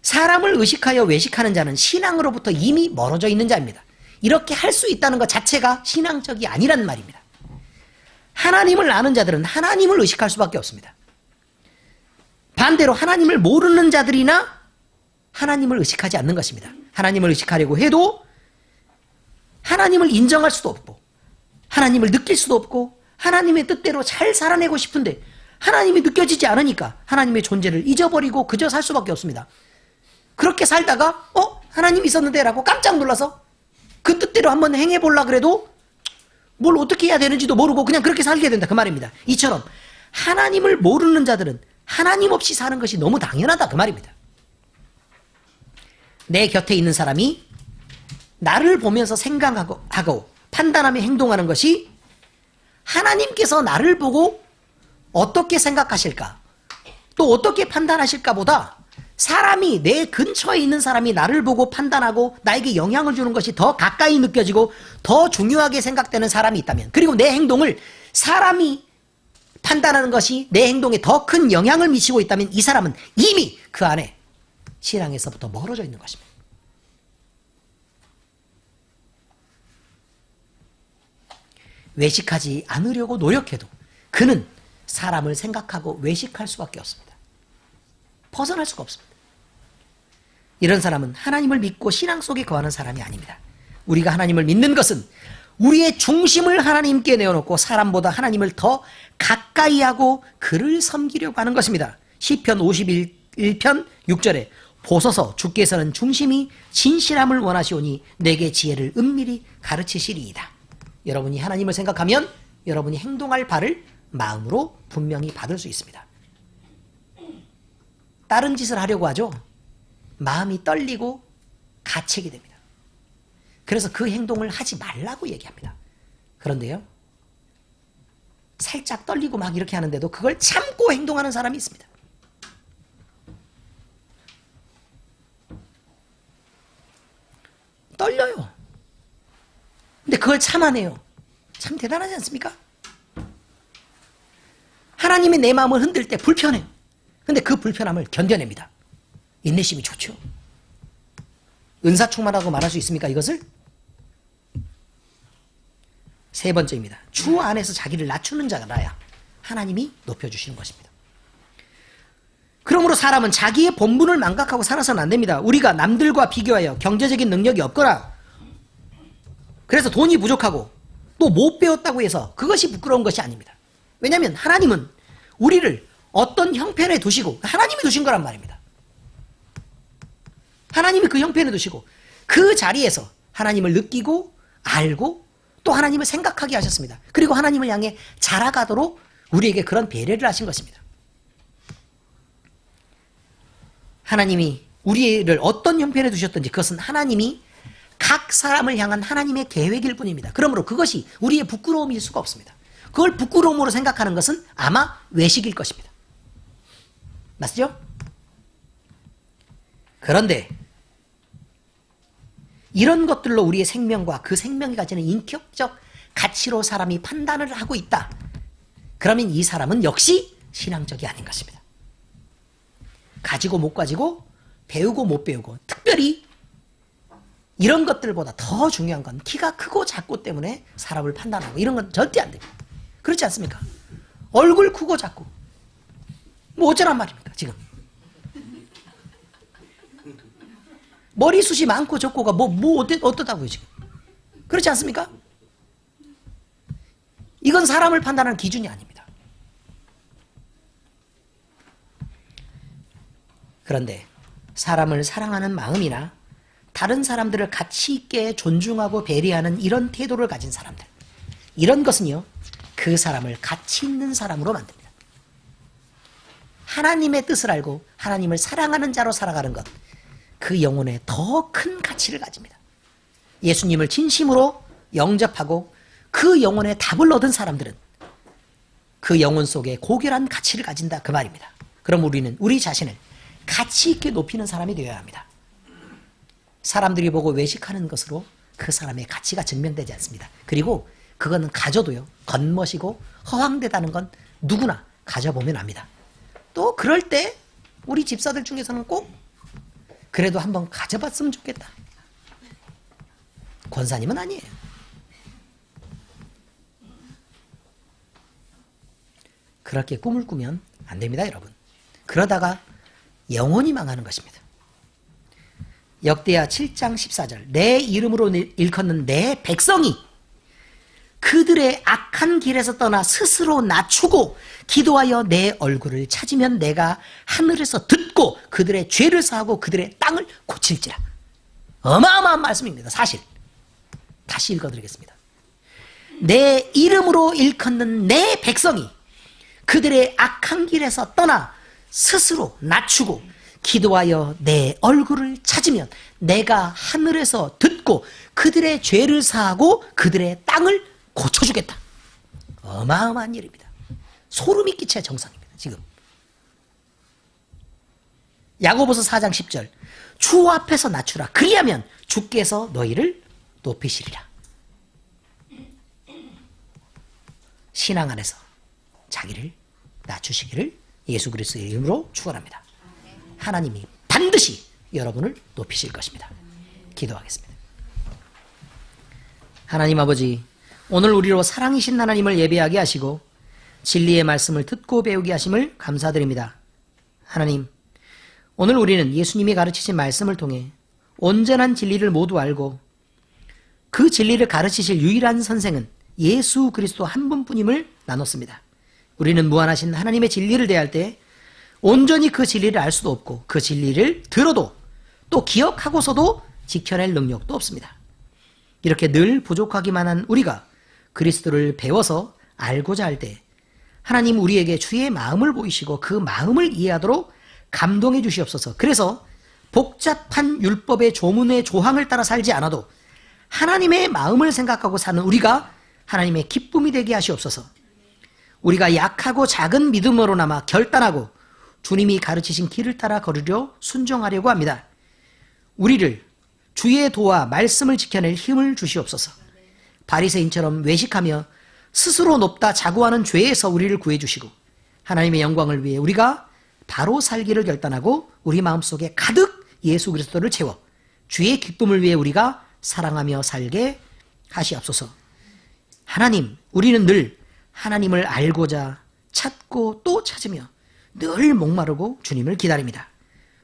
사람을 의식하여 외식하는 자는 신앙으로부터 이미 멀어져 있는 자입니다. 이렇게 할 수 있다는 것 자체가 신앙적이 아니란 말입니다. 하나님을 아는 자들은 하나님을 의식할 수밖에 없습니다. 반대로 하나님을 모르는 자들이나 하나님을 의식하지 않는 것입니다. 하나님을 의식하려고 해도 하나님을 인정할 수도 없고 하나님을 느낄 수도 없고 하나님의 뜻대로 잘 살아내고 싶은데 하나님이 느껴지지 않으니까 하나님의 존재를 잊어버리고 그저 살 수밖에 없습니다. 그렇게 살다가 하나님이 있었는데 라고 깜짝 놀라서 그 뜻대로 한번 행해보려고 그래도 뭘 어떻게 해야 되는지도 모르고 그냥 그렇게 살게 된다 그 말입니다. 이처럼 하나님을 모르는 자들은 하나님 없이 사는 것이 너무 당연하다 그 말입니다. 내 곁에 있는 사람이 나를 보면서 생각하고 판단하며 행동하는 것이 하나님께서 나를 보고 어떻게 생각하실까 또 어떻게 판단하실까 보다 사람이 내 근처에 있는 사람이 나를 보고 판단하고 나에게 영향을 주는 것이 더 가까이 느껴지고 더 중요하게 생각되는 사람이 있다면 그리고 내 행동을 사람이 판단하는 것이 내 행동에 더 큰 영향을 미치고 있다면 이 사람은 이미 그 안에 신앙에서부터 멀어져 있는 것입니다. 외식하지 않으려고 노력해도 그는 사람을 생각하고 외식할 수밖에 없습니다. 벗어날 수가 없습니다. 이런 사람은 하나님을 믿고 신앙 속에 거하는 사람이 아닙니다. 우리가 하나님을 믿는 것은 우리의 중심을 하나님께 내어놓고 사람보다 하나님을 더 가까이 하고 그를 섬기려고 하는 것입니다. 시편 51편 6절에 보소서 주께서는 중심이 진실함을 원하시오니 내게 지혜를 은밀히 가르치시리이다. 여러분이 하나님을 생각하면 여러분이 행동할 바를 마음으로 분명히 받을 수 있습니다. 다른 짓을 하려고 하죠. 마음이 떨리고 가책이 됩니다. 그래서 그 행동을 하지 말라고 얘기합니다. 그런데요, 살짝 떨리고 막 이렇게 하는데도 그걸 참고 행동하는 사람이 있습니다. 떨려요. 근데 그걸 참아내요. 참 대단하지 않습니까? 하나님이 내 마음을 흔들 때 불편해요. 근데 그 불편함을 견뎌냅니다. 인내심이 좋죠. 은사 충만하다고 말할 수 있습니까, 이것을? 세 번째입니다. 주 안에서 자기를 낮추는 자라야 하나님이 높여주시는 것입니다. 그러므로 사람은 자기의 본분을 망각하고 살아서는 안 됩니다. 우리가 남들과 비교하여 경제적인 능력이 없거나 그래서 돈이 부족하고 또 못 배웠다고 해서 그것이 부끄러운 것이 아닙니다. 왜냐하면 하나님은 우리를 어떤 형편에 두시고 하나님이 두신 거란 말입니다. 하나님이 그 형편에 두시고 그 자리에서 하나님을 느끼고 알고 또 하나님을 생각하게 하셨습니다. 그리고 하나님을 향해 자라가도록 우리에게 그런 배려를 하신 것입니다. 하나님이 우리를 어떤 형편에 두셨든지 그것은 하나님이 각 사람을 향한 하나님의 계획일 뿐입니다. 그러므로 그것이 우리의 부끄러움일 수가 없습니다. 그걸 부끄러움으로 생각하는 것은 아마 외식일 것입니다. 맞죠? 그런데 이런 것들로 우리의 생명과 그 생명이 가지는 인격적 가치로 사람이 판단을 하고 있다. 그러면 이 사람은 역시 신앙적이 아닌 것입니다. 가지고 못 가지고 배우고 못 배우고 특별히 이런 것들보다 더 중요한 건 키가 크고 작고 때문에 사람을 판단하고 이런 건 절대 안 됩니다. 그렇지 않습니까? 얼굴 크고 작고 뭐 어쩌란 말입니까 지금. 머리숱이 많고 적고가 어떠다고요 지금. 그렇지 않습니까? 이건 사람을 판단하는 기준이 아닙니다. 그런데 사람을 사랑하는 마음이나 다른 사람들을 가치 있게 존중하고 배려하는 이런 태도를 가진 사람들, 이런 것은요 그 사람을 가치 있는 사람으로 만듭니다. 하나님의 뜻을 알고 하나님을 사랑하는 자로 살아가는 것, 그 영혼에 더 큰 가치를 가집니다. 예수님을 진심으로 영접하고 그 영혼의 답을 얻은 사람들은 그 영혼 속에 고결한 가치를 가진다 그 말입니다. 그럼 우리는 우리 자신을 가치 있게 높이는 사람이 되어야 합니다. 사람들이 보고 외식하는 것으로 그 사람의 가치가 증명되지 않습니다. 그리고 그거는 가져도요 겉멋이고 허황되다는 건 누구나 가져보면 압니다. 또 그럴 때 우리 집사들 중에서는 꼭 그래도 한번 가져봤으면 좋겠다. 권사님은 아니에요. 그렇게 꿈을 꾸면 안 됩니다, 여러분. 그러다가 영원히 망하는 것입니다. 역대하 7장 14절 내 이름으로 일컫는 내 백성이 그들의 악한 길에서 떠나 스스로 낮추고 기도하여 내 얼굴을 찾으면 내가 하늘에서 듣고 그들의 죄를 사하고 그들의 땅을 고칠지라. 어마어마한 말씀입니다. 사실 다시 읽어드리겠습니다. 내 이름으로 일컫는 내 백성이 그들의 악한 길에서 떠나 스스로 낮추고 기도하여 내 얼굴을 찾으면 내가 하늘에서 듣고 그들의 죄를 사하고 그들의 땅을 고쳐주겠다. 어마어마한 일입니다. 소름이 끼쳐야 정상입니다. 지금 야고보서 4장 10절 주 앞에서 낮추라. 그리하면 주께서 너희를 높이시리라. 신앙 안에서 자기를 낮추시기를 예수 그리스도의 이름으로 축원합니다. 하나님이 반드시 여러분을 높이실 것입니다. 기도하겠습니다. 하나님 아버지, 오늘 우리로 사랑이신 하나님을 예배하게 하시고 진리의 말씀을 듣고 배우게 하심을 감사드립니다. 하나님, 오늘 우리는 예수님이 가르치신 말씀을 통해 온전한 진리를 모두 알고 그 진리를 가르치실 유일한 선생은 예수 그리스도 한 분뿐임을 나눴습니다. 우리는 무한하신 하나님의 진리를 대할 때 온전히 그 진리를 알 수도 없고 그 진리를 들어도 또 기억하고서도 지켜낼 능력도 없습니다. 이렇게 늘 부족하기만 한 우리가 그리스도를 배워서 알고자 할 때 하나님 우리에게 주의 마음을 보이시고 그 마음을 이해하도록 감동해 주시옵소서. 그래서 복잡한 율법의 조문의 조항을 따라 살지 않아도 하나님의 마음을 생각하고 사는 우리가 하나님의 기쁨이 되게 하시옵소서. 우리가 약하고 작은 믿음으로나마 결단하고 주님이 가르치신 길을 따라 걸으려 순종하려고 합니다. 우리를 주의 도와 말씀을 지켜낼 힘을 주시옵소서. 바리새인처럼 외식하며 스스로 높다 자고하는 죄에서 우리를 구해주시고 하나님의 영광을 위해 우리가 바로 살기를 결단하고 우리 마음속에 가득 예수 그리스도를 채워 주의 기쁨을 위해 우리가 사랑하며 살게 하시옵소서. 하나님, 우리는 늘 하나님을 알고자 찾고 또 찾으며 늘 목마르고 주님을 기다립니다.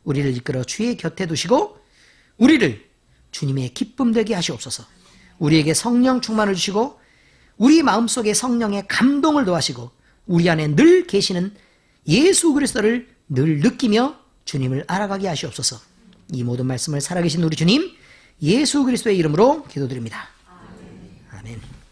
우리를 이끌어 주의 곁에 두시고 우리를 주님의 기쁨 되게 하시옵소서. 우리에게 성령 충만을 주시고 우리 마음속에 성령의 감동을 더하시고 우리 안에 늘 계시는 예수 그리스도를 늘 느끼며 주님을 알아가게 하시옵소서. 이 모든 말씀을 살아계신 우리 주님 예수 그리스도의 이름으로 기도드립니다. 아멘.